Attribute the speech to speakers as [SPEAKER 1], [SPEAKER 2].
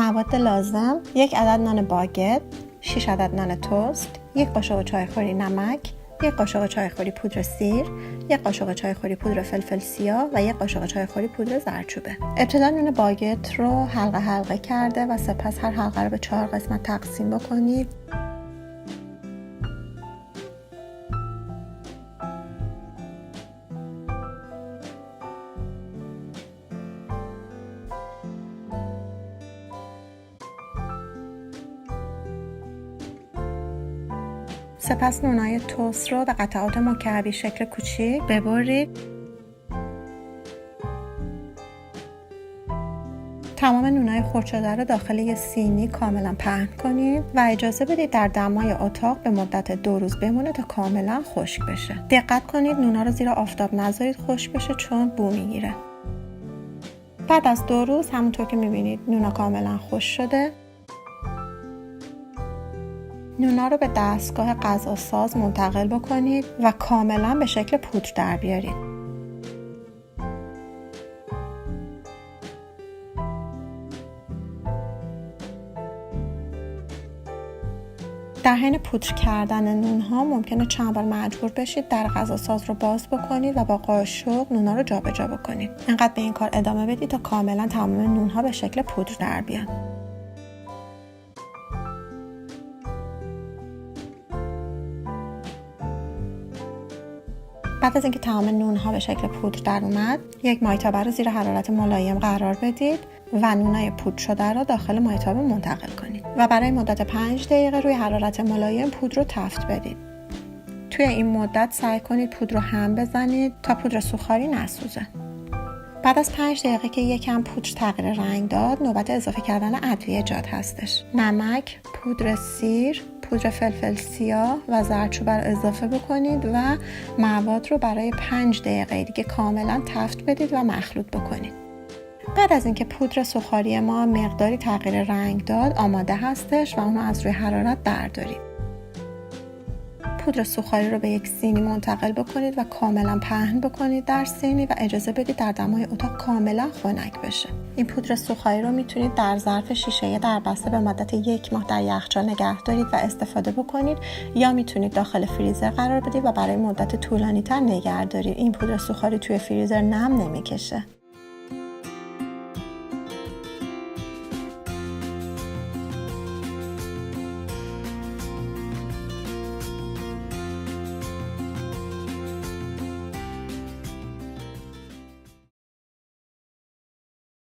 [SPEAKER 1] مواد لازم: 1 عدد نان باگت، 6 عدد نان توست، 1 قاشق چایخوری نمک، 1 قاشق چایخوری پودر سیر، 1 قاشق چایخوری پودر فلفل سیاه و 1 قاشق چایخوری پودر زردچوبه. ابتدا نون باگت رو حلقه حلقه کرده و سپس هر حلقه رو به 4 قسمت تقسیم بکنید. سپس نونای توست رو به قطعات مکعبی شکل کوچیک ببرید. تمام نونای خرد شده رو داخل یه سینی کاملا پهن کنید و اجازه بدید در دمای اتاق به مدت 2 روز بمونه تا کاملا خشک بشه. دقت کنید نونا رو زیر آفتاب نذارید خشک بشه چون بو میگیره. بعد از 2 روز همونطور که میبینید نونا کاملا خشک شده. نونا رو به دستگاه غذاساز منتقل بکنید و کاملا به شکل پودر در بیارید. در حین پودر کردن نونها ممکنه چند بار مجبور بشید در غذاساز رو باز بکنید و با قاشق نونها رو جابجا بکنید. اینقدر به این کار ادامه بدید تا کاملا تمام نونها به شکل پودر در بیان. بعد از اینکه تمام نونها به شکل پودر در اومد، یک مایتابه رو زیر حرارت ملایم قرار بدید و نونای پودر شده رو داخل مایتابه منتقل کنید و برای مدت 5 دقیقه روی حرارت ملایم پودر رو تفت بدید. توی این مدت سعی کنید پودر رو هم بزنید تا پودر سوخاری نسوزه. بعد از 5 دقیقه که یکم پودر تغییر رنگ داد، نوبت اضافه کردن ادویه‌جات هستش. نمک، پودر سیر، پودر فلفل سیاه و زردچوبه رو اضافه بکنید و مواد رو برای 5 دقیقه دیگه کاملا تفت بدید و مخلوط بکنید. بعد از اینکه پودر سوخاری ما مقداری تغییر رنگ داد، آماده هستش و اونو از روی حرارت بردارید. پودر سوخاری رو به یک سینی منتقل بکنید و کاملا پهن بکنید در سینی و اجازه بدید در دمای اتاق کاملا خنک بشه. این پودر سوخاری رو میتونید در ظرف شیشه‌ای در بسته به مدت 1 ماه در یخچال نگه دارید و استفاده بکنید، یا میتونید داخل فریزر قرار بدید و برای مدت طولانی تر نگه دارید. این پودر سوخاری توی فریزر نم نمیکشه.